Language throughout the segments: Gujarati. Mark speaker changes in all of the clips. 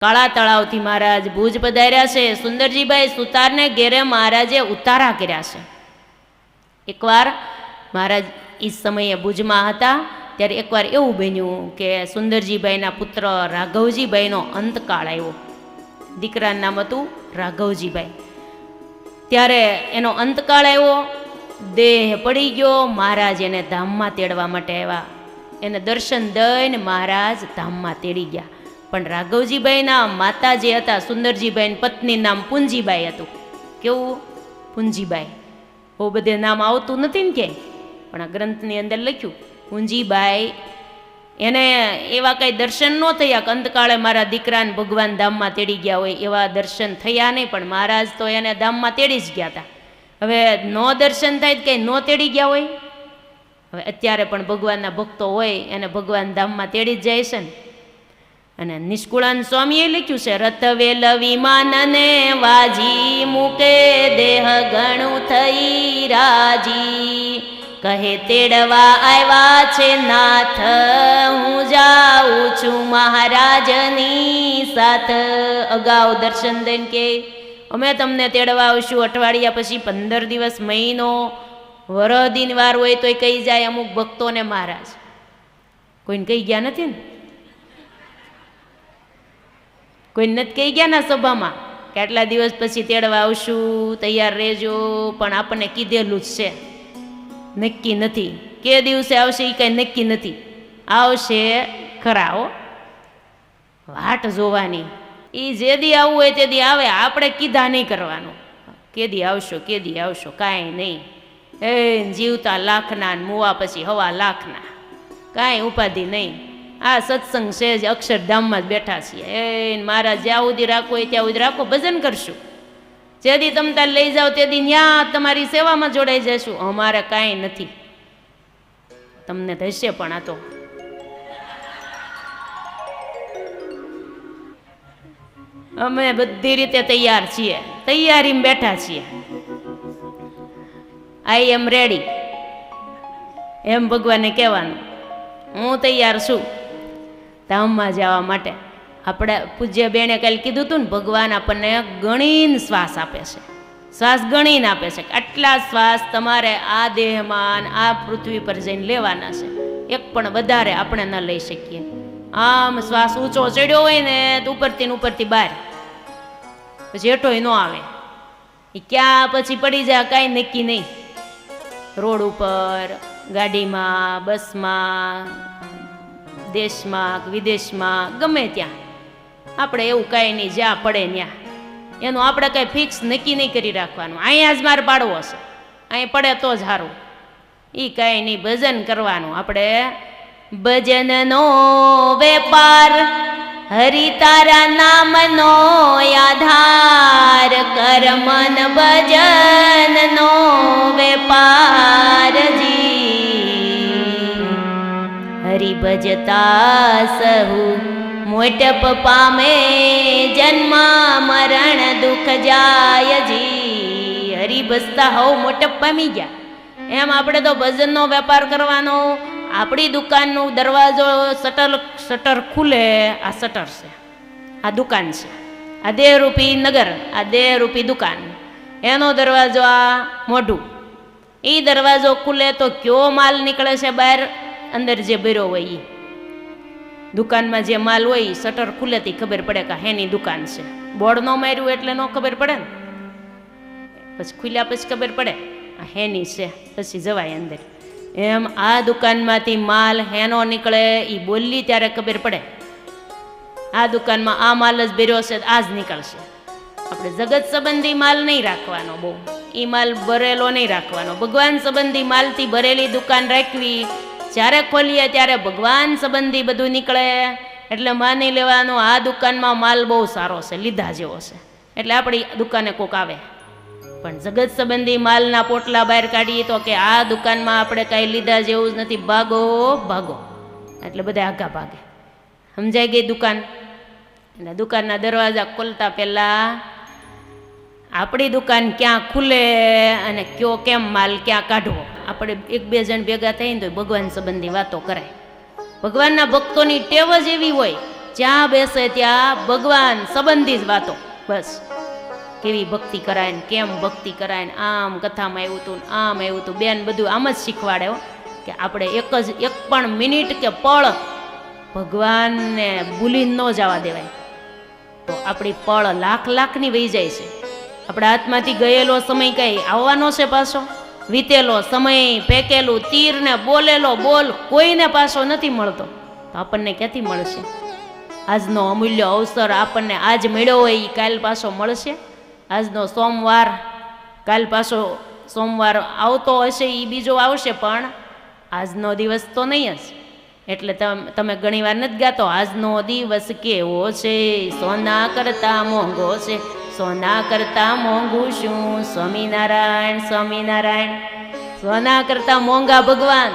Speaker 1: કાળા તળાવથી મહારાજ ભુજ પધાર્યા છે. સુંદરજીભાઈ સુતારને ઘેરે મહારાજે ઉતારા કર્યા છે. એકવાર મહારાજ એ સમયે ભુજમાં હતા ત્યારે એકવાર એવું બન્યું કે સુંદરજીભાઈના પુત્ર રાઘવજીભાઈનો અંતકાળ આવ્યો. દીકરાનું નામ હતું રાઘવજીભાઈ. ત્યારે એનો અંતકાળ આવ્યો, દેહ પડી ગયો. મહારાજ એને ધામમાં તેડવા માટે આવ્યા. એને દર્શન દઈને મહારાજ ધામમાં તેડી ગયા. પણ રાઘવજીભાઈના માતા જે હતા સુંદરજીભાઈની પત્ની નામ પૂંજીબાઈ હતું. કેવું? પૂંજીબાઈ. બહુ બધે નામ આવતું નથી ને ક્યાંય, પણ આ ગ્રંથની અંદર લખ્યું પૂંજીબાઈ. એને એવા કંઈ દર્શન ન થયા કે અંતકાળે મારા દીકરાને ભગવાન ધામમાં તેડી ગયા હોય, એવા દર્શન થયા નહીં. પણ મહારાજ તો એને ધામમાં તેડી જ ગયા હતા. હવે નો દર્શન થાય તો કંઈ ન તેડી ગયા હોય? હવે અત્યારે પણ ભગવાનના ભક્તો હોય એને ભગવાન ધામમાં તેડી જ જાય છે ને. અને નિષ્કુળાન સ્વામીએ લખ્યું છે, રથ વેલ વિમાનને વાજી મૂકે દેહ ગણું થઈ રાજી, કહે તેડવા આવ્યા છે નાથ, હું જાઉં છું મહારાજની સાથ. અગાઉ દર્શન દઈને કે અમે તમને તેડવા આવશું અઠવાડિયા પછી, 15 દિવસ, મહિનો, વરદીન વાર હોય તોય કહી જાય અમુક ભક્તોને મહારાજ. કોઈને કહી ગયા નથી ને? કોઈ નથી કહી ગયા ના સભામાં કે આટલા દિવસ પછી તેડવા આવશું, તૈયાર રહેજો. પણ આપણને કીધેલું જ છે, નક્કી નથી કે દિવસે આવશે એ કંઈ નક્કી નથી. આવશે ખરા હો, વાટ જોવાની. એ જે દી આવવું હોય તે દી આવે, આપણે કીધા નહીં કરવાનું. કેદી આવશો કેદી આવશો, કાંઈ નહીં. એ જીવતા લાખના મુવા પછી 1.25 લાખના, કાંઈ ઉપાધિ નહીં. આ સત્સંગ છે જ, અક્ષરધામમાં જ બેઠા છીએ. એ મારા જ્યાં સુધી રાખો હોય ત્યાં સુધી રાખો, ભજન કરશું. જેથી તમે તાર લઈ જાઓ તેથી ત્યાં તમારી સેવામાં જોડાઈ જશું. અમારે કાંઈ નથી. તમને થશે પણ આ તો અમે બધી રીતે તૈયાર છીએ, તૈયારીમાં બેઠા છીએ. આઈ એમ રેડી એમ ભગવાનને કહેવાનું. હું તૈયાર છું ધામમાં જવા માટે. આપણે પૂજ્ય બેને કાલે કીધું હતું ને, ભગવાન આપણને ગણીને શ્વાસ આપે છે, શ્વાસ ગણીને આપે છે. આટલા શ્વાસ તમારે આ દેહમાં આ પૃથ્વી પર જઈને લેવાના છે. એક પણ વધારે આપણે ન લઈ શકીએ. આમ શ્વાસ ઊંચો ચડ્યો હોય ને તો ઉપરથી ને ઉપરથી બહાર, પછી હેઠોય ન આવે. એ ક્યાં પછી પડી જાય કાંઈ નક્કી નહીં. રોડ ઉપર, ગાડીમાં, બસમાં, દેશમાં વિદેશમાં, ગમે ત્યાં આપણે એવું કાંઈ નહીં, જ્યાં પડે ત્યાં. એનું આપણે કાંઈ ફિક્સ નક્કી નહીં કરી રાખવાનું. અહીંયા જ મારે પાડવો હશે, અહીં પડે તો જ સારું. એ કાંઈ નહીં, ભજન કરવાનું. આપણે ભજનનો વેપાર, હરિ તારા નામનો આધાર, કર મન ભજનનો વેપાર જી, હરિ ભજતા સહુ મોટપ પામે, જન્મ મરણ દુઃખ જાય જી. હરિ ભજતા હવ મોટપ પામી ગયા. એમ આપણે તો ભજનનો વેપાર કરવાનો. આપણી દુકાનનું દરવાજો શટર ખુલે, આ શટર છે, આ દુકાન છે, આ દેહરૂપી નગર, આ દેહરૂપી દુકાન, એનો દરવાજો આ મોઢું. એ દરવાજો ખુલે તો કયો માલ નીકળે છે બહાર? અંદર જે ભર્યો હોય એ દુકાનમાં જે માલ હોય, શટર ખુલેથી ખબર પડે કે હેની દુકાન છે. બોર્ડ ન માર્યું એટલે ન ખબર પડે ને, પછી ખુલ્યા પછી ખબર પડે આ હેની છે, પછી જવાય અંદર. એમ આ દુકાનમાંથી માલ હેનો નીકળે એ બોલી ત્યારે ખબર પડે આ દુકાનમાં આ માલ જ ભર્યો છે, આ જ નીકળશે. આપણે જગત સંબંધી માલ નહીં રાખવાનો, બહુ એ માલ ભરેલો નહીં રાખવાનો. ભગવાન સંબંધી માલથી ભરેલી દુકાન રાખવી. જ્યારે ખોલીએ ત્યારે ભગવાન સંબંધી બધું નીકળે એટલે માની લેવાનું આ દુકાનમાં માલ બહુ સારો છે, લીધા જેવો છે, એટલે આપણી દુકાને કોક આવે. પણ જગત સંબંધી માલના પોટલા બહાર કાઢીએ તો કે આ દુકાનમાં આપણે કાંઈ લીધા જેવું જ નથી, ભાગો ભાગો, એટલે બધા આગા ભાગે. સમજાઈ ગઈ દુકાન? એટલે દુકાનના દરવાજા ખોલતા પહેલાં આપણી દુકાન ક્યાં ખુલે અને કયો કેમ માલ ક્યાં કાઢવો, આપણે 1-2 જણ ભેગા થઈને તો ભગવાન સંબંધી વાતો કરાય. ભગવાનના ભક્તોની ટેવ જ એવી હોય, જ્યાં બેસે ત્યાં ભગવાન સંબંધી જ વાતો. બસ કેવી ભક્તિ કરાય ને કેમ ભક્તિ કરાય ને આમ કથામાં આવ્યું હતું આમ આવ્યું હતું. બેન બધું આમ જ શીખવાડે કે આપણે એક પણ મિનિટ કે પળ ભગવાનને ભૂલી ન જવા દેવાય. તો આપણી પળ લાખની વહી જાય છે. આપણા હાથમાંથી ગયેલો સમય કઈ આવવાનો છે પાછો? વીતેલો સમય, ફેંકેલું તીર ને બોલેલો બોલ કોઈને પાછો નથી મળતો. તો આપણને ક્યાંથી મળશે? આજનો અમૂલ્ય અવસર આપણને આજ મળ્યો હોય એ કાલ પાછો મળશે? આજનો સોમવાર, કાલ પાછો સોમવાર આવતો હશે એ બીજો આવશે, પણ આજનો દિવસ તો નહીં જ. એટલે તમે ઘણી વાર નથી ગાતો, આજનો દિવસ કેવો છે, સોના કરતા મોંઘો છે, સોના કરતા મોંઘું શું, સ્વામિનારાયણ સ્વામિનારાયણ. સોના કરતા મોંઘા ભગવાન.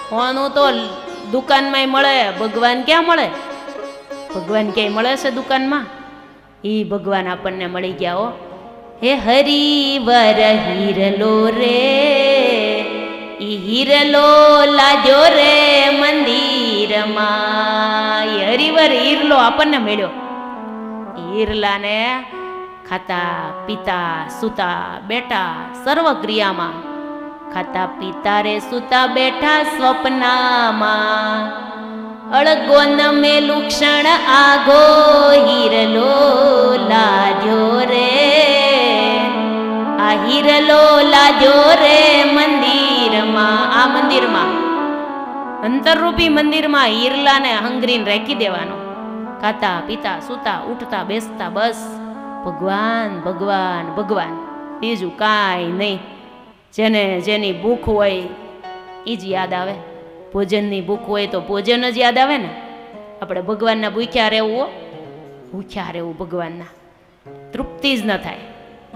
Speaker 1: સોનું તો દુકાનમાં મળે, ભગવાન ક્યાં મળે? ભગવાન ક્યાંય મળે છે દુકાનમાં? એ ભગવાન આપણને મળી ગયા. હો હે હરિવર હિરલો રે, ઈ હિરલો લાજો રે મંદિરમાં. હરિવર હિરલો આપણને મળ્યો. હિરલાને ખાતા પીતા સુતા બેઠા સર્વ ક્રિયામાં, ખાતા પીતા રે સુતા બેઠા સ્વપ્નામાં, અળગો નમે લુક્ષણ આગો હિરલો લાજો રે, આ હિરલો લાજો રે મંદિરમાં. આ મંદિરમાં, અંતરરૂપી મંદિરમાં હિરલાને હંગરીને રાખી દેવાનો. ખાતા પીતા સુતા ઉઠતા બેસતા બસ ભગવાન ભગવાન ભગવાન, બીજું કાંઈ નહીં. જેને જેની ભૂખ હોય એ જ યાદ આવે. ભોજનની ભૂખ હોય તો ભોજન જ યાદ આવે ને. આપણે ભગવાનના ભૂખ્યા રહેવું, ભૂખ્યા રહેવું ભગવાનના, તૃપ્તિ જ ન થાય.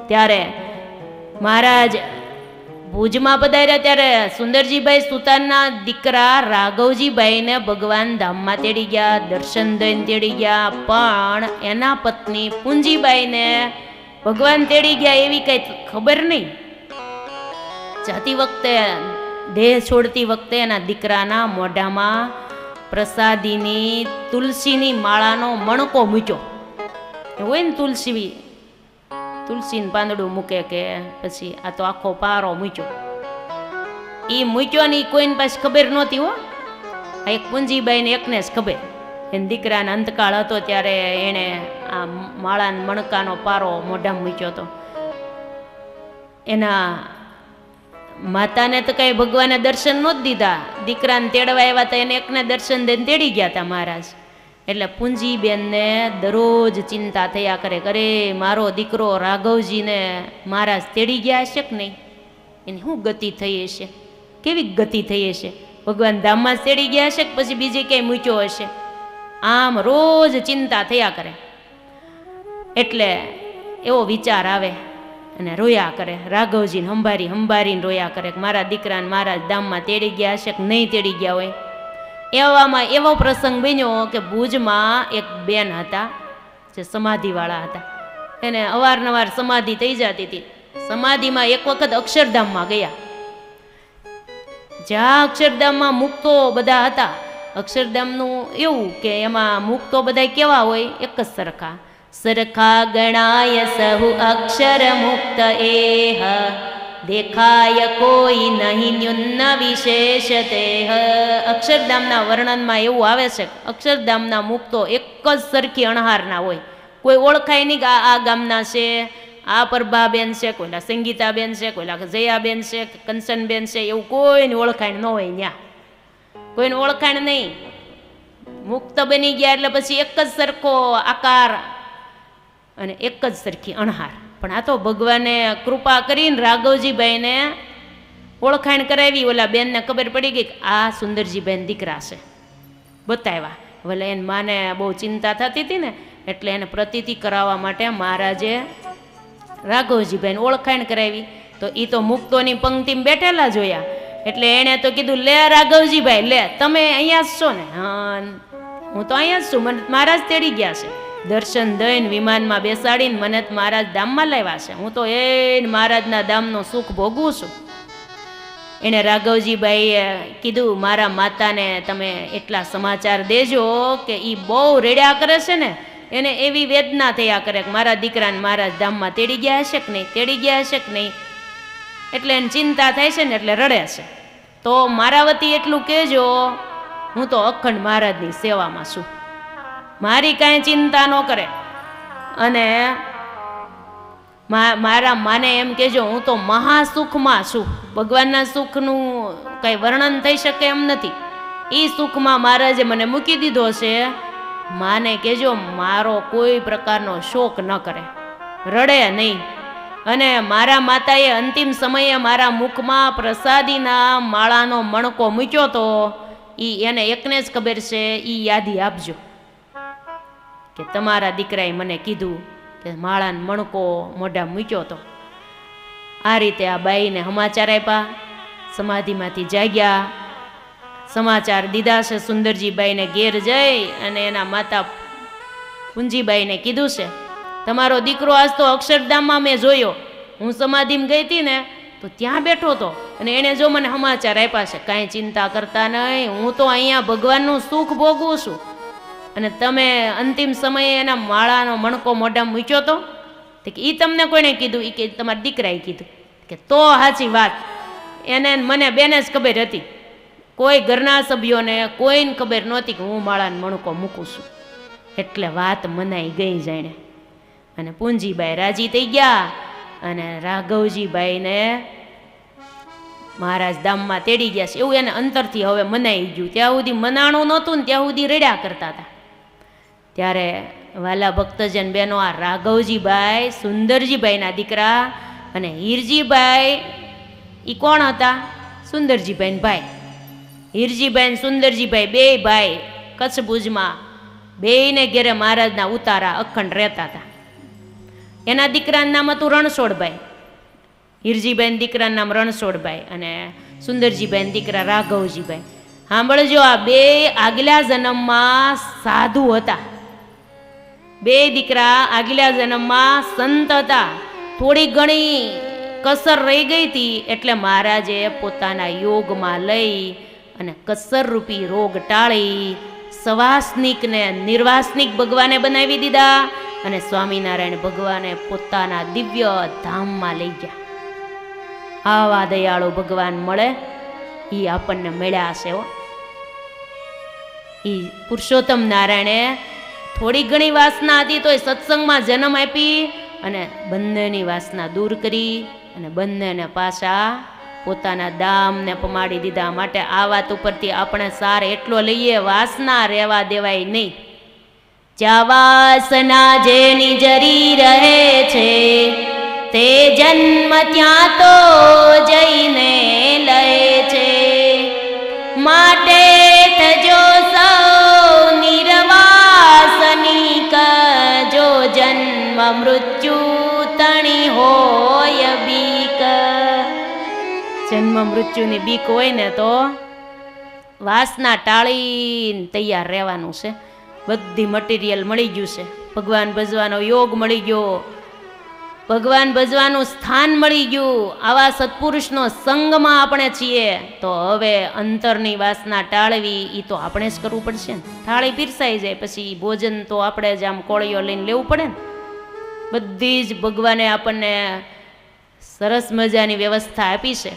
Speaker 1: ત્યારે મહારાજ ભુજમાં પધાર્યા ત્યારે સુંદરજીભાઈ સુતારના દીકરા રાઘવજીભાઈને ભગવાન ધામમાં તેડી ગયા, દર્શન દઈને તેડી ગયા. પણ એના પત્ની પૂંજીબાઈને ભગવાન તેડી ગયા એવી કઈ ખબર નહીં. જતી વખતે, દેહ છોડતી વખતે એના દીકરાના મોઢામાં પ્રસાદીની તુલસીની માળાનો મણકો મૂક્યો. હોય ને તુલસીનું પાંદડું મૂકે કે પછી આ તો આખો પારો મૂક્યો. એ મૂક્યો ને એ કોઈને પાસે ખબર નહોતી. હો આ એક પૂંજીબાઈને એકને જ ખબર. એને દીકરાના અંતકાળ હતો ત્યારે એણે આ માળાના મણકાનો પારો મોઢામાં મૂક્યો હતો. એના માતાને તો કઈ ભગવાને દર્શન નહોત દીધા. દીકરાને તેડવા આવ્યા હતા, એને એકને દર્શન દઈને તેડી ગયા હતા મહારાજ. એટલે પૂંજીબેનને દરરોજ ચિંતા થયા કરે, અરે મારો દીકરો રાઘવજીને મહારાજ તેડી ગયા હશે કે નહીં, એની શું ગતિ થઈ હશે, કેવી ગતિ થઈ હશે, ભગવાન ધામમાં જ તેડી ગયા હશે કે પછી બીજે ક્યાંય મૂક્યો હશે. આમ રોજ ચિંતા થયા કરે. એટલે એવો વિચાર આવે અને રોયા કરે. રાઘવજીને હંભારીને રોયા કરે કે મારા દીકરાને મહારાજ ધામમાં તેડી ગયા હશે કે નહીં તેડી ગયા હોય. એવામાં એવો પ્રસંગ બન્યો કે ભુજમાં એક બેન હતા જે સમાધિવાળા હતા. એને અવારનવાર સમાધિ થઈ જતી હતી. સમાધિમાં એક વખત અક્ષરધામમાં ગયા. જ્યાં અક્ષરધામમાં મુક્તો બધા હતા. અક્ષરધામનું એવું કે એમાં મુક્તો બધા કેવા હોય? એક જ સરખા. સરખા ગણાય સહુ અક્ષર મુક્ત એહ, દેખાય કોઈ નહીં ન્યૂન વિશેષ તેહ. અક્ષરધામના વર્ણનમાં એવું આવે છે કે અક્ષરધામના મુક્તો એક જ સરખી અણહારના હોય. કોઈ ઓળખાય નહીં કે આ ગામના છે, આ પ્રભાબેન છે, કોઈના સંગીતાબેન છે, કોઈના જયાબેન છે, કંચનબેન છે, એવું કોઈને ઓળખાણ ન હોય. ત્યાં કોઈને ઓળખાણ નહીં. મુક્ત બની ગયા એટલે પછી એક જ સરખો આકાર અને એક જ સરખી અણહાર. પણ આ તો ભગવાને કૃપા કરીને રાઘવજીભાઈને ઓળખાણ કરાવી. ઓલા બેનને ખબર પડી ગઈ કે આ સુંદરજીભાઈ દીકરા છે, બતાવ્યા. ભલે એને માને બહુ ચિંતા થતી હતી ને, એટલે એને પ્રતીતિ કરાવવા માટે મહારાજે રાઘવજીભાઈને ઓળખાણ કરાવી. તો એ તો મુક્તોની પંક્તિમાં બેઠેલા જોયા. એટલે એણે તો કીધું, લે રાઘવજીભાઈ લે, તમે અહીંયા જ છો ને? હા, હું તો અહીંયા જ છું, મને મહારાજ તેડી ગયા છે. દર્શન દઈને વિમાનમાં બેસાડીને મને મહારાજ ધામમાં લાવ્યા છે. હું તો એ મહારાજના ધામનું સુખ ભોગવું છું. એણે રાઘવજીભાઈએ કીધું મારા માતાને તમે એટલા સમાચાર દેજો કે એ બહુ રેડ્યા કરે છે ને, એને એવી વેદના થયા કરે કે મારા દીકરાને મારા ધામમાં તેડી ગયા હશે કે નહીં, તેડી ગયા હશે કે નહીં, એટલે એને ચિંતા થાય છે ને એટલે રડે છે. તો મારા વતી એટલું કહેજો, હું તો અખંડ મહારાજની સેવામાં છું, મારી કાંઈ ચિંતા ન કરે. અને મારા માને એમ કહેજો હું તો મહાસુખમાં છું, ભગવાનના સુખનું કંઈ વર્ણન થઈ શકે એમ નથી, એ સુખમાં મહારાજે મને મૂકી દીધો છે. માને કહેજો મારો કોઈ પ્રકારનો શોક ન કરે, રડે નહીં. અને મારા માતાએ અંતિમ સમયે મારા મુખમાં પ્રસાદીના માળાનો મણકો મૂક્યો તો એને એકને જ ખબર છે, એ યાદી આપજો કે તમારા દીકરાએ મને કીધું કે માળાનો મણકો મોઢા મૂક્યો તો. આ રીતે આ બાઈને સમાચાર આપ્યા, સમાધિમાંથી જાગ્યા, સમાચાર દીધા છે. સુંદરજીબાઈને ઘેર જઈ અને એના માતા પુંજીબાઈને કીધું છે તમારો દીકરો આજ તો અક્ષરધામમાં મેં જોયો, હું સમાધિમાં ગઈ હતી ને તો ત્યાં બેઠો હતો અને એણે જો મને સમાચાર આપ્યા છે, કાંઈ ચિંતા કરતા નહીં, હું તો અહીંયા ભગવાનનું સુખ ભોગવું છું. અને તમે અંતિમ સમયે એના માળાનો મણકો મોઢામાં મૂક્યો તો એ તમને કોઈને કીધું? એ કે તમારા દીકરાએ કીધું. કે તો સાચી વાત, એને મને બેને જ ખબર હતી, કોઈ ઘરના સભ્યોને કોઈને ખબર નહોતી કે હું માળાનો મણકો મૂકું છું. એટલે વાત મનાઈ ગઈ જાણે. અને પૂંજીબાઈ રાજી થઈ ગયા અને રાઘવજીભાઈને મહારાજ ધામમાં તેડી ગયા છે એવું એને અંતરથી હવે મનાઈ ગયું. ત્યાં સુધી મનાણું નહોતું ને ત્યાં સુધી રડ્યા કરતા હતા. ત્યારે વાલા ભક્તજન બહેનો, આ રાઘવજીભાઈ સુંદરજીભાઈના દીકરા અને હીરજીભાઈ એ કોણ હતા? સુંદરજીભાઈ ભાઈ. હીરજીભાઈ સુંદરજીભાઈ બે ભાઈ કચ્છ ભુજમાં બેયને ઘેરે મહારાજના ઉતારા અખંડ રહેતા હતા. એના દીકરાનું નામ હતું રણછોડભાઈ. હીરજીભાઈ દીકરાનું નામ રણછોડભાઈ અને સુંદરજીભાઈ દીકરા રાઘવજીભાઈ. સાંભળજો, આ બે આગલા જન્મમાં સાધુ હતા. બે દીકરા આગલા જન્મમાં સંત હતા. થોડી ઘણી કસર રહી ગઈ હતી એટલે મહારાજે પોતાના યોગમાં લઈ અને કસર રૂપી રોગ ટાળી સવાસનિક ને નિર્વાસનિક ભગવાને બનાવી દીધા અને સ્વામિનારાયણ ભગવાને પોતાના દિવ્ય ધામમાં લઈ ગયા. આવા દયાળુ ભગવાન મળે એ આપણને મળ્યા છે. એ પુરુષોત્તમ નારાયણે થોડી ઘણી વાસના હતી તોય સત્સંગમાં જન્મ આપી અને બંનેની વાસના દૂર કરી અને બંનેને પાછા પોતાના દામને પમાડી દીધા. માટે આ વાત ઉપરથી આપણે સાર એટલો લઈએ, વાસના રહેવા દેવાય નહીં. જ્યાં વાસના જેની જરી રહે છે તે જન્મ ત્યાં તો જઈને લે છે. માટે થજો સૌ નિર્વાસનિક, જો જન્મ મૃત્યુ તણી હોય બીક. જન્મ મૃત્યુની બીક હોય ને તો વાસના ટાળીને તૈયાર રહેવાનું છે. બધી મટીરિયલ મળી ગયું છે, ભગવાન ભજવાનો યોગ મળી ગયો, ભગવાન ભજવાનું સ્થાન મળી ગયું. આવા સત્પુરુષનો સંગમાં આપણે છીએ તો હવે અંતરની વાસના ટાળવી એ તો આપણે જ કરવું પડશે ને. થાળી પીરસાઈ જાય પછી ભોજન તો આપણે જ આમ કોળીઓ લઈને લેવું પડે ને. બધી જ ભગવાને આપણને સરસ મજાની વ્યવસ્થા આપી છે.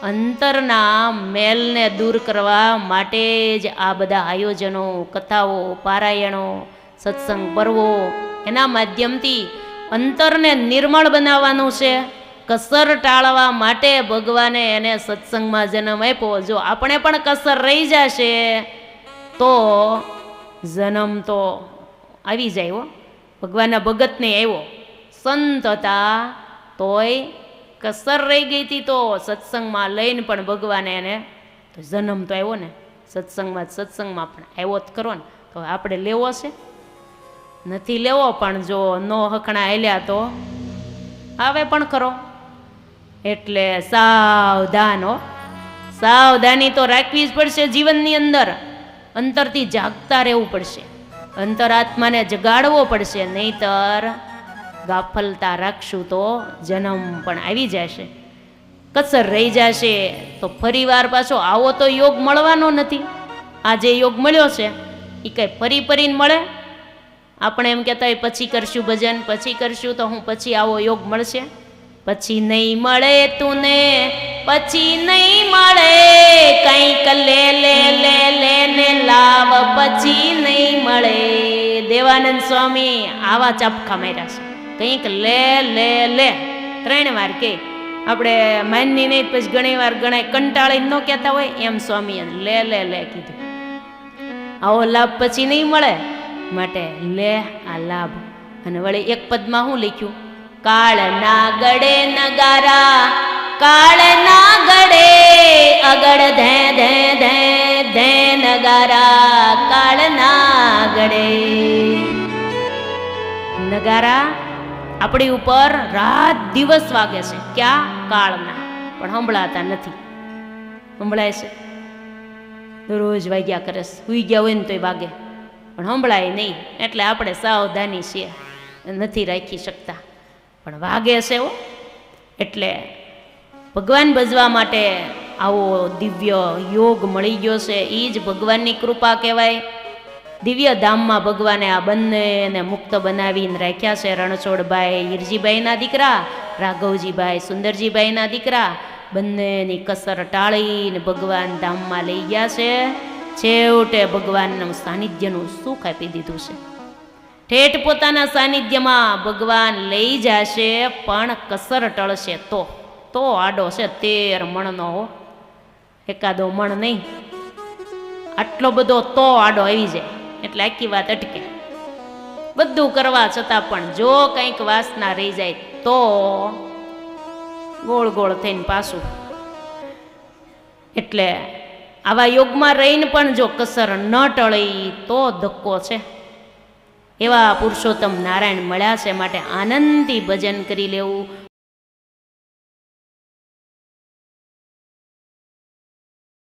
Speaker 1: અંતરના મેલને દૂર કરવા માટે જ આ બધા આયોજનો, કથાઓ, પારાયણો, સત્સંગ પર્વો, એના માધ્યમથી અંતરને નિર્મળ બનાવવાનું છે. કસર ટાળવા માટે ભગવાને એને સત્સંગમાં જન્મ આપ્યો. જો આપણે પણ કસર રહી જશે તો જન્મ તો આવી જાય હો. ભગવાનના ભગતને આવ્યો, સંત હતા તોય કસર રહી ગઈ હતી તો સત્સંગમાં લઈને પણ ભગવાને એને તો જન્મ તો આવ્યો ને. સત્સંગમાં પણ આવ્યો જ ખરો ને. તો આપણે લેવો છે? નથી લેવો, પણ જો નો હકણા હેલ્યા તો આવે પણ ખરો. એટલે સાવધાન હો, સાવધાની તો રાખવી જ પડશે જીવનની અંદર. અંતરથી જાગતા રહેવું પડશે, અંતરાત્માને જગાડવો પડશે, નહીતર ગાફલતા રાખશું તો જન્મ પણ આવી જશે. કસર રહી જશે તો ફરીવાર પાછો આવો તો યોગ મળવાનો નથી. આ જે યોગ મળ્યો છે એ કંઈ ફરી ફરીને મળે? આપણે એમ કહેતા હોય પછી કરશું ભજન, પછી કરશું, તો હું પછી આવો યોગ મળશે? પછી નહીં મળે તુને, પછી નહીં મળે, કંઈક લે લે લે લે ને લાવ, પછી નહીં મળે. દેવાનંદ સ્વામી આવા ચાપખા માર્યા છે. કંઈક લે લે લે 3 વાર કે આપણે માનની નહીં, પછી ઘણી વાર ગણાય કંટાળીને ન કહેતા હોય એમ સ્વામીએ લે લે લે કીધું. આવો લાભ પછી નહીં મળે, માટે લે આ લાભ. અને વળી એક પદમાં શું લખ્યું? કાળ ના ગળે નગારા, કાળ ના ગળે અગળ ધે ધે ધે ધે નગારા, કાળ ના ગળે. નગારા આપણી ઉપર રાત દિવસ વાગે છે. ક્યાં? કાળના. પણ સંભળાતા નથી. સંભળાય છે? રોજ વાગ્યા કરે છે. સુઈ ગયા હોય ને તોય વાગે, પણ સંભળાય નહીં. એટલે આપણે સાવધાની છીએ, નથી રાખી શકતા, પણ વાગે છે હો. એટલે ભગવાન ભજવા માટે આવો દિવ્ય યોગ મળી ગયો છે. એ જ ભગવાનની કૃપા કહેવાય. દિવ્ય ધામમાં ભગવાને આ બંનેને મુક્ત બનાવીને રાખ્યા છે. રણછોડભાઈ હિરજીભાઈના દીકરા, રાઘવજીભાઈ સુંદરજીભાઈના દીકરા, બંનેની કસર ટાળીને ભગવાન ધામમાં લઈ ગયા છે. છેવટે ભગવાનનું સાનિધ્યનું સુખ આપી દીધું છે. ઠેઠ પોતાના સાનિધ્યમાં ભગવાન લઈ જશે, પણ કસર ટળશે તો આડો છે 13 મણનો હો, એકાદો મણ નહીં, આટલો બધો તો આડો આવી જાય. એટલે આખી વાત અટકે. બધું કરવા છતાં પણ જો કંઈક વાસના રહી જાય તો ગોળ ગોળ થઈને પાછું. એટલે આવા યોગમાં રહીને પણ જો કસર ન ટળી તો ધક્કો છે. એવા પુરુષોત્તમ નારાયણ મળ્યા છે, માટે આનંદથી ભજન કરી લેવું.